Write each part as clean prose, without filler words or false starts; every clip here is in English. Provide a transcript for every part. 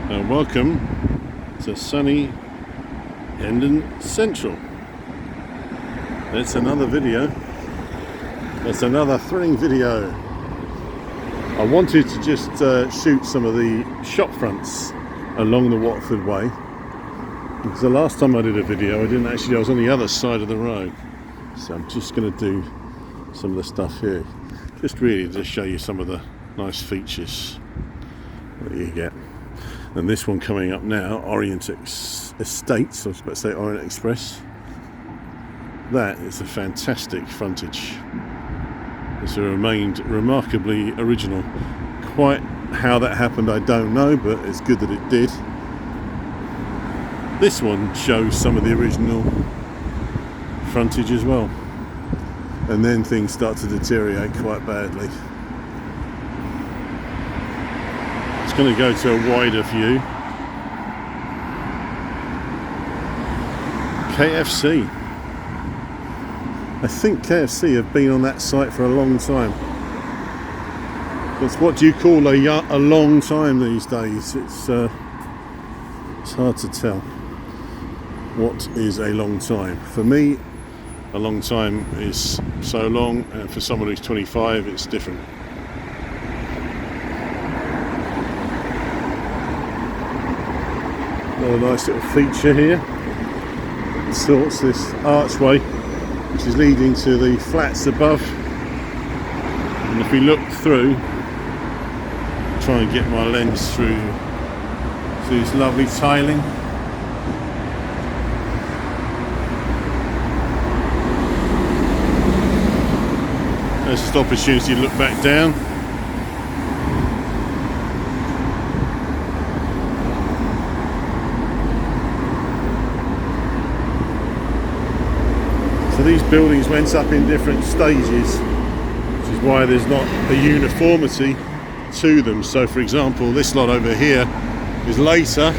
and welcome to sunny Hendon Central. It's another video. It's another thrilling video. I wanted to just shoot some of the shop fronts along the Watford Way, because the last time I did a video I was on the other side of the road, so I'm just going to do some of the stuff here, just really to show you some of the nice features that you get. And this one coming up now, Orient Estates, I was about to say Orient Express, that is a fantastic frontage. It's remained remarkably original. Quite how that happened I don't know, but it's good that it did. This one shows some of the original frontage as well, and then things start to deteriorate quite badly. It's going to go to a wider view. KFC. I think KFC have been on that site for a long time. It's what do you call a long time these days? It's hard to tell what is a long time. For me, a long time is so long, and for someone who's 25, it's different. Another nice little feature here. It sorts this archway, which is leading to the flats above. And if we look through, try and get my lens through this lovely tiling. There's just opportunity to look back down. So these buildings went up in different stages, which is why there's not a uniformity to them. So for example, this lot over here is later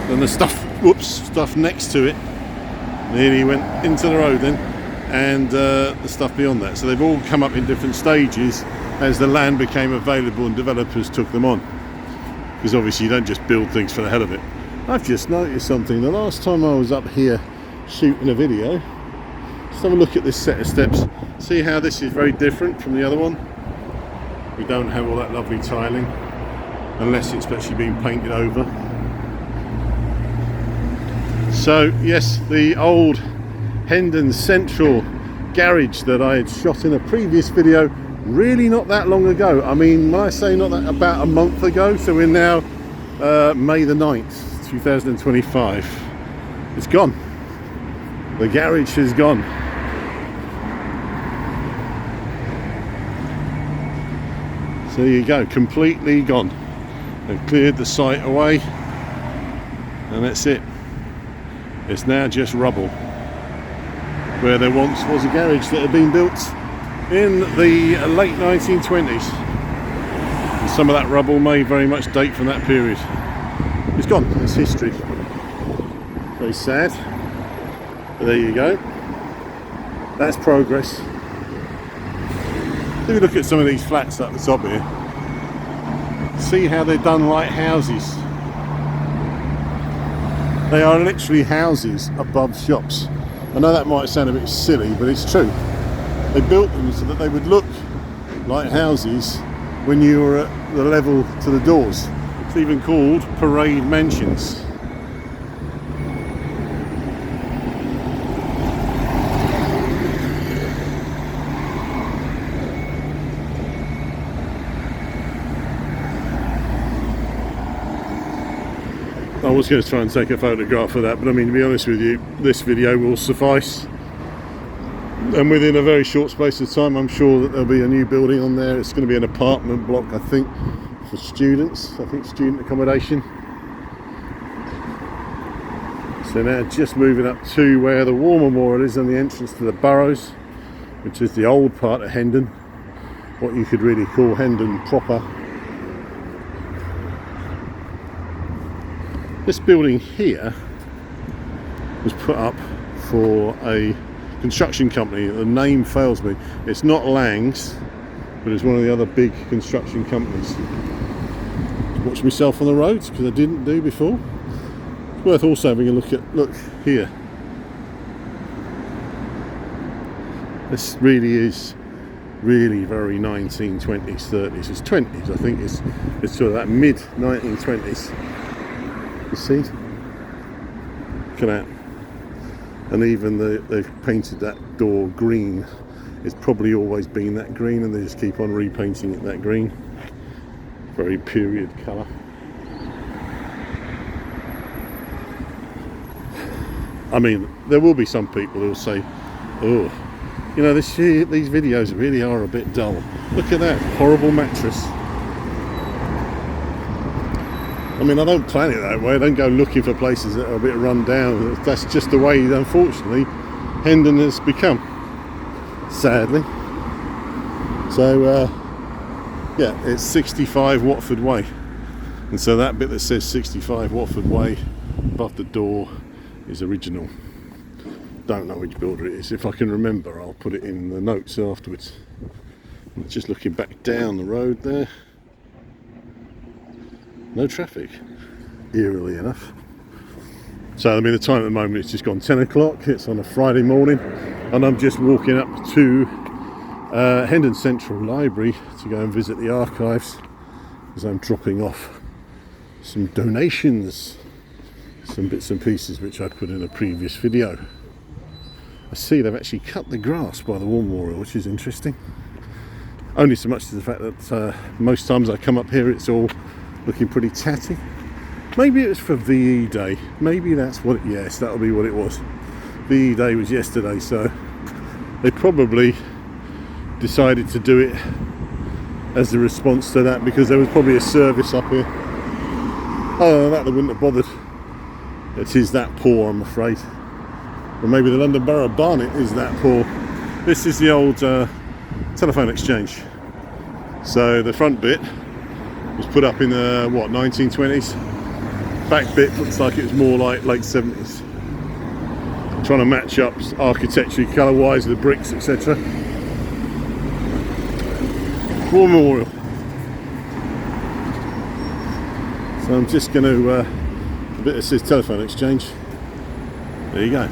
than the stuff next to it. Nearly went into the road then, and the stuff beyond that. So they've all come up in different stages as the land became available and developers took them on. Because obviously you don't just build things for the hell of it. I've just noticed something. The last time I was up here shooting a video, let's have a look at this set of steps. See how this is very different from the other one? We don't have all that lovely tiling, unless it's actually been painted over. So yes, the old Hendon Central Garage that I had shot in a previous video, really not that long ago. I mean, when I say not that, about a month ago, so we're now May the 9th, 2025. It's gone. The garage has gone. So there you go, completely gone. They've cleared the site away, and that's it. It's now just rubble, where there once was a garage that had been built in the late 1920s. And some of that rubble may very much date from that period. It's gone, it's history. Very sad, but there you go. That's progress. If you look at some of these flats at the top here, see how they're done like houses. They are literally houses above shops. I know that might sound a bit silly, but it's true. They built them so that they would look like houses when you were at the level to the doors. It's even called parade mansions. I was going to try and take a photograph of that, but I mean, to be honest with you, this video will suffice. And within a very short space of time, I'm sure that there'll be a new building on there. It's going to be an apartment block, I think, for students. I think student accommodation. So now just moving up to where the War Memorial is and the entrance to the Burroughs, which is the old part of Hendon, what you could really call Hendon proper. This building here was put up for a construction company. The name fails me. It's not Lang's, but it's one of the other big construction companies. watch myself on the roads, because I didn't do before. It's worth also having a look here. This really is really very 1920s, 30s. It's 20s, I think. It's sort of that mid 1920s. You see? Look at that. And even they've painted that door green. It's probably always been that green, and they just keep on repainting it that green. Very period colour. I mean, there will be some people who will say, oh, you know, these videos really are a bit dull. Look at that horrible mattress. I mean, I don't plan it that way. I don't go looking for places that are a bit run down. That's just the way, unfortunately, Hendon has become, sadly. So, yeah, it's 65 Watford Way. And so that bit that says 65 Watford Way above the door is original. Don't know which builder it is. If I can remember, I'll put it in the notes afterwards. Just looking back down the road there. No traffic, eerily enough. So I mean, the time at the moment, it's just gone 10 o'clock. It's on a Friday morning, and I'm just walking up to Hendon Central Library to go and visit the archives, as I'm dropping off some donations, some bits and pieces which I put in a previous video. I see they've actually cut the grass by the war memorial, which is interesting. Only so much to the fact that most times I come up here, it's all looking pretty tatty. Maybe it was for VE Day. Maybe that's what yes, that'll be what it was. VE Day was yesterday, so they probably decided to do it as a response to that, because there was probably a service up here. Other than that, they wouldn't have bothered. It is that poor, I'm afraid. Or maybe the London Borough Barnet is that poor. This is the old telephone exchange. So the front bit was put up in the 1920s. Back bit looks like it was more like late 70s. Trying to match up architecturally, colour wise, the bricks, etc. War memorial. So I'm just going to a bit that says telephone exchange. There you go.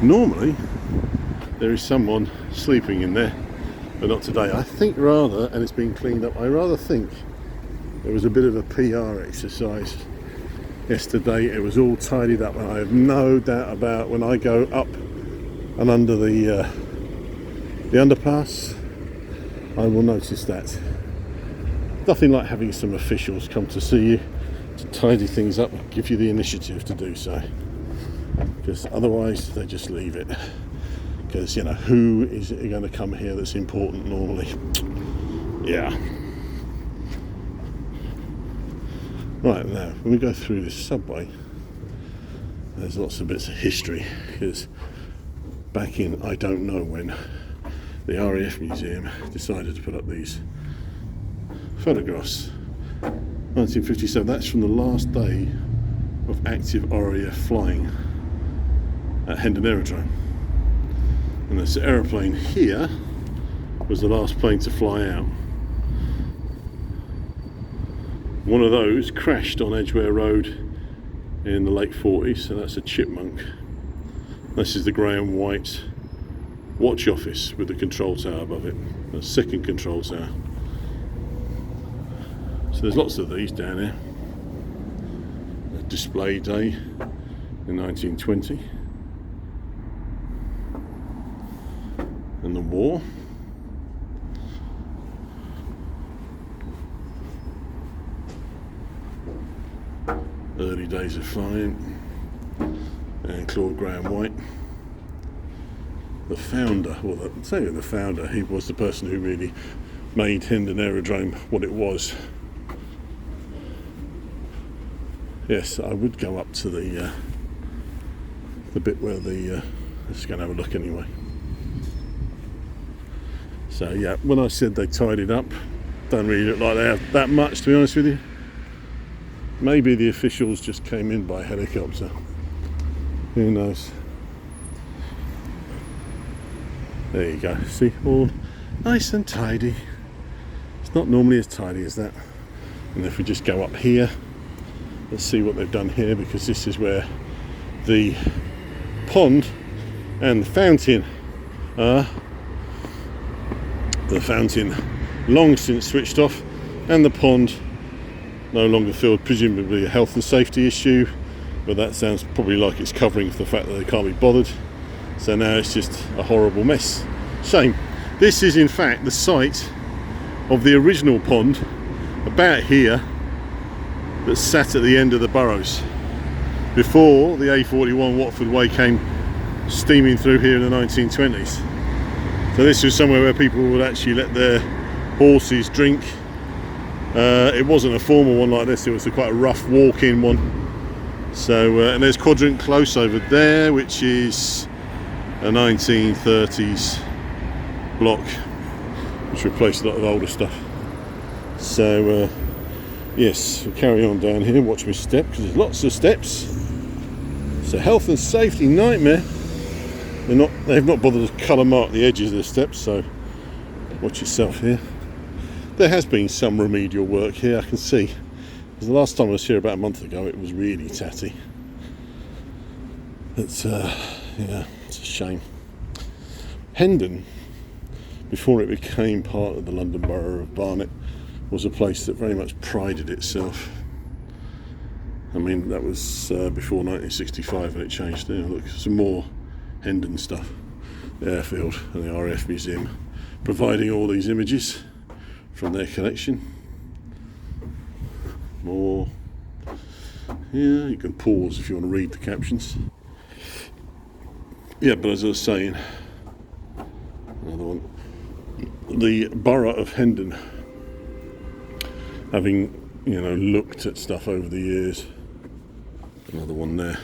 Normally there is someone sleeping in there, but not today. I think rather, and it's been cleaned up, I rather think there was a bit of a PR exercise yesterday. It was all tidied up, and I have no doubt about when I go up and under the underpass, I will notice that. Nothing like having some officials come to see you to tidy things up, give you the initiative to do so, because otherwise they just leave it. Because, you know, who is going to come here that's important normally? Yeah. Right, now when we go through this subway, there's lots of bits of history, because back in I don't know when, the RAF Museum decided to put up these photographs. 1957, that's from the last day of active RAF flying at Hendon Aerodrome. And this aeroplane here was the last plane to fly out. One of those crashed on Edgware Road in the late 40s, so that's a Chipmunk. This is the grey and white watch office with the control tower above it, the second control tower. So there's lots of these down here. A display day in 1920. And the war. Early days of flying. And Claude Graham White. The founder, well, say the founder, he was the person who really made Hendon Aerodrome what it was. Yes, I would go up to the bit where the let's go and have a look anyway. So yeah, when I said they tidied up, don't really look like they have that much, to be honest with you. Maybe the officials just came in by helicopter. Who knows? There you go. See, all nice and tidy. It's not normally as tidy as that. And if we just go up here, let's see what they've done here, because this is where the pond and the fountain are. The fountain long since switched off, and the pond no longer filled, presumably a health and safety issue, but that sounds probably like it's covering for the fact that they can't be bothered. So now it's just a horrible mess. Shame. This is in fact the site of the original pond, about here, that sat at the end of the Burroughs before the A41 Watford Way came steaming through here in the 1920s. So this was somewhere where people would actually let their horses drink. It wasn't a formal one like this, it was quite a rough walk-in one. So and there's Quadrant Close over there, which is a 1930s block which replaced a lot of older stuff. So yes, we'll carry on down here. Watch my step, because there's lots of steps. It's a health and safety nightmare. They've not bothered to colour mark the edges of the steps, so watch yourself here. There has been some remedial work here, I can see. Because the last time I was here about a month ago, it was really tatty. It's yeah, it's a shame. Hendon, before it became part of the London Borough of Barnet, was a place that very much prided itself. I mean, that was before 1965 when it changed. Look, some more Hendon stuff. The airfield and the RAF Museum providing all these images from their collection. More. Yeah, you can pause if you want to read the captions. Yeah, but as I was saying, another one. The Borough of Hendon, having looked at stuff over the years. Another one there.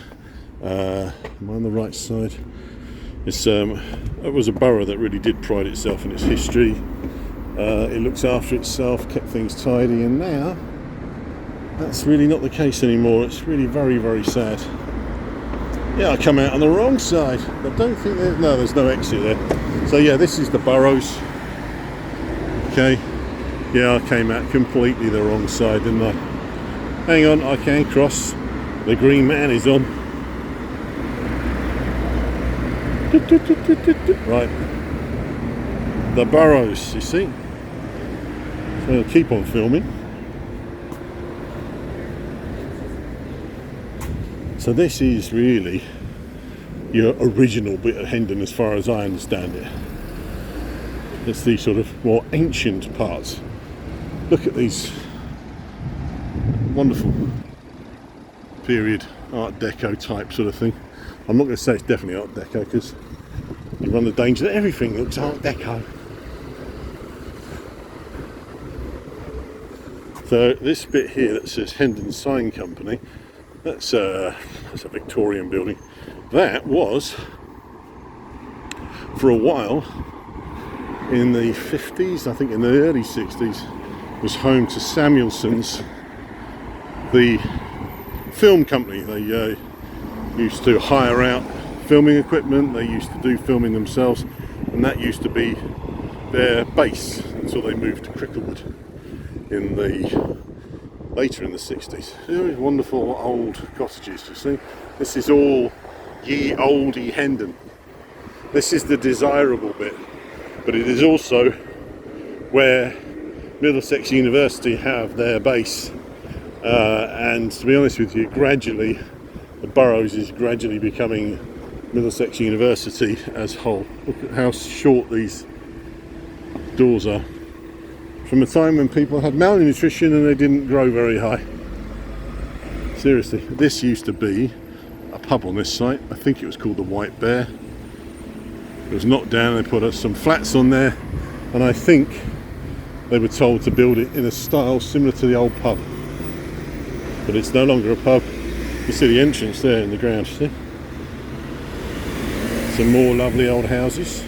Am I on the right side? It was a borough that really did pride itself in its history. It looks after itself, kept things tidy, and now that's really not the case anymore. It's really very, very sad. Yeah, I come out on the wrong side. I don't think there's no exit there. So yeah, this is the Burroughs. Okay. Yeah, I came out completely the wrong side, didn't I? Hang on, I can cross. The green man is on. Right. The Burroughs, you see. So I'll keep on filming. So this is really your original bit of Hendon as far as I understand it. It's the sort of more ancient parts. Look at these wonderful period Art Deco type sort of thing. I'm not going to say it's definitely Art Deco, because you run the danger that everything looks Art Deco. So this bit here that says Hendon Sign Company, that's a Victorian building. That was, for a while, in the 50s, I think in the early 60s, was home to Samuelson's, the film company. They used to hire out filming equipment, they used to do filming themselves, and that used to be their base until they moved to Cricklewood later in the 60s. Very wonderful old cottages, you see. This is all ye olde Hendon. This is the desirable bit, but it is also where Middlesex University have their base, and to be honest with you, gradually the Burroughs is gradually becoming Middlesex University as a whole. Look at how short these doors are. From a time when people had malnutrition and they didn't grow very high. Seriously, this used to be a pub on this site. I think it was called the White Bear. It was knocked down and they put some flats on there, and I think they were told to build it in a style similar to the old pub. But it's no longer a pub. You see the entrance there in the ground, see? Some more lovely old houses.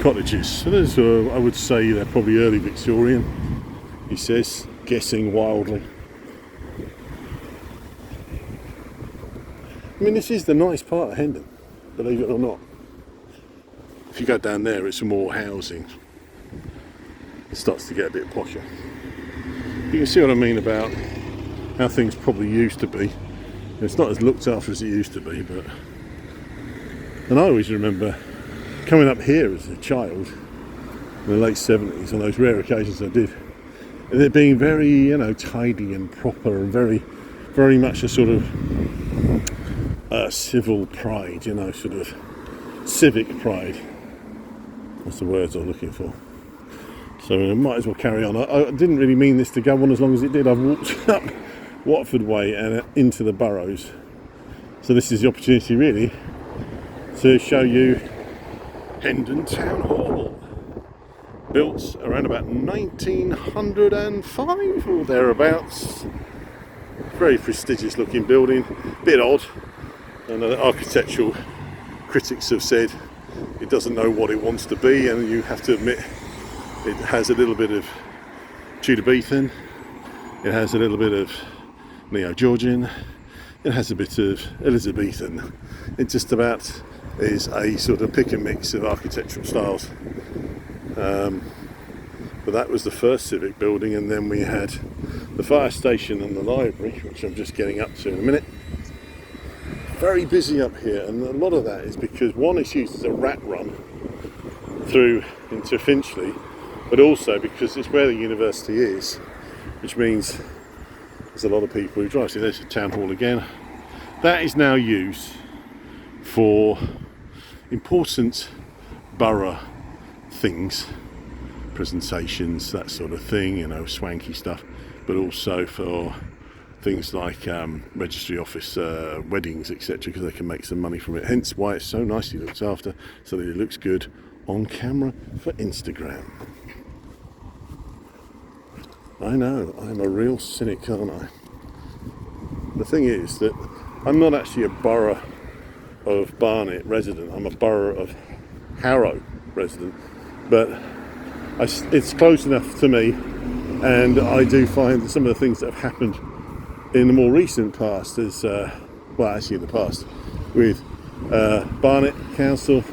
Cottages. So those are, I would say, they're probably early Victorian, he says, guessing wildly. I mean, this is the nice part of Hendon, believe it or not. If you go down there, it's more housing. It starts to get a bit posher. You can see what I mean about how things probably used to be. It's not as looked after as it used to be, but... And I always remember coming up here as a child in the late 70s, on those rare occasions I did, and it being very, you know, tidy and proper and very, very much a sort of civil pride, you know, sort of civic pride. That's the words I'm looking for. So I might as well carry on. I didn't really mean this to go on as long as it did. I've walked up Watford Way and into the Burroughs. So this is the opportunity really to show you Hendon Town Hall. Built around about 1905 or thereabouts. Very prestigious looking building, bit odd, and the architectural critics have said it doesn't know what it wants to be, and you have to admit it has a little bit of Tudor-Beathan, it has a little bit of Neo-Georgian, it has a bit of Elizabethan. It just about is a sort of pick and mix of architectural styles. But that was the first civic building, and then we had the fire station and the library, which I'm just getting up to in a minute. Very busy up here, and a lot of that is because one, it's used as a rat run through into Finchley, but also because it's where the university is, which means there's a lot of people who drive. So there's the town hall again. That is now used for important borough things, presentations, that sort of thing, you know, swanky stuff, but also for things like registry office weddings, etc., because they can make some money from it. Hence why it's so nicely looked after, so that it looks good on camera for Instagram. I know, I'm a real cynic, aren't I? The thing is that I'm not actually a Borough of Barnet resident, I'm a Borough of Harrow resident, but it's close enough to me, and I do find that some of the things that have happened in the more recent past is, well, actually in the past, with Barnet Council,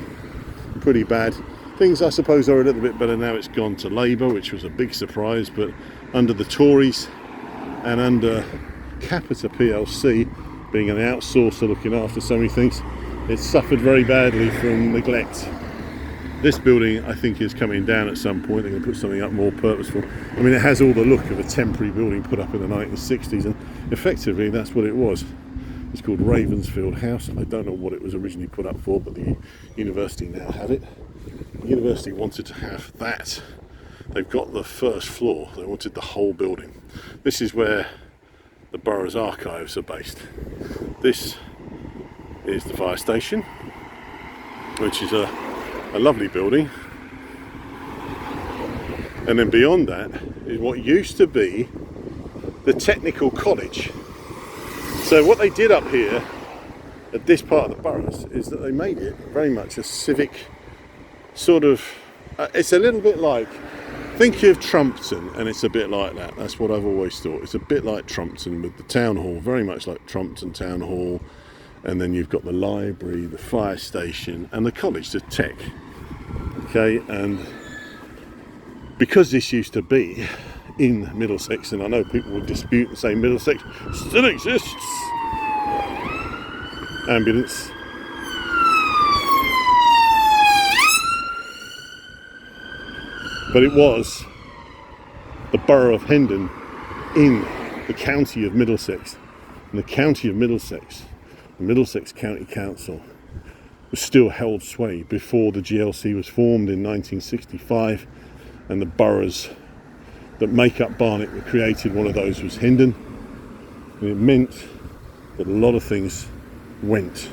pretty bad. Things I suppose are a little bit better now. It's gone to Labour, which was a big surprise, but under the Tories and under Capita PLC being an outsourcer looking after so many things, it's suffered very badly from neglect. This building, I think, is coming down at some point. They're going to put something up more purposeful. I mean, it has all the look of a temporary building put up in the 1960s, and effectively that's what it was. It's called Ravensfield House. I don't know what it was originally put up for, but the university now have it. The university wanted to have that. They've got the first floor. They wanted the whole building. This is where the borough's archives are based. This is the fire station, which is a lovely building, and then beyond that is what used to be the technical college. So what they did up here at this part of the boroughs is that they made it very much a civic sort of, it's a little bit like, think of Trumpton, and it's a bit like that. That's what I've always thought. It's a bit like Trumpton with the town hall, very much like Trumpton Town Hall, and then you've got the library, the fire station, and the college, the tech. Okay, and because this used to be in Middlesex, and I know people would dispute and say Middlesex still exists. Ambulance. But it was the borough of Hendon in the county of Middlesex. And the county of Middlesex, the Middlesex County Council, was still held sway before the GLC was formed in 1965, and the boroughs that make up Barnet were created. One of those was Hendon, and it meant that a lot of things went.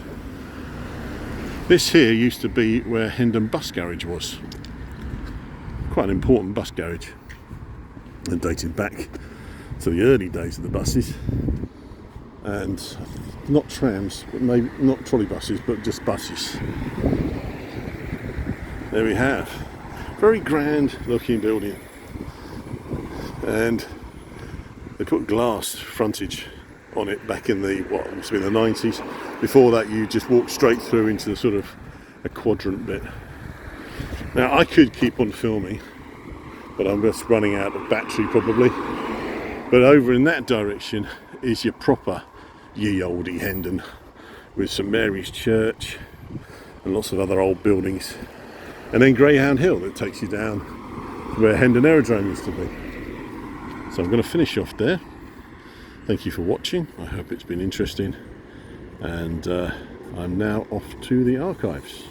This here used to be where Hendon Bus Garage was. Quite an important bus garage, and dated back to the early days of the buses, and not trams, but maybe not trolley buses, but just buses. There we have, very grand looking building, and they put glass frontage on it back in the, what must be the 90s. Before that you just walked straight through into the sort of a quadrant bit. Now I could keep on filming, but I'm just running out of battery probably. But over in that direction is your proper ye olde Hendon, with St Mary's Church and lots of other old buildings, and then Greyhound Hill that takes you down to where Hendon Aerodrome used to be. So I'm going to finish off there. Thank you for watching. I hope it's been interesting, and I'm now off to the archives.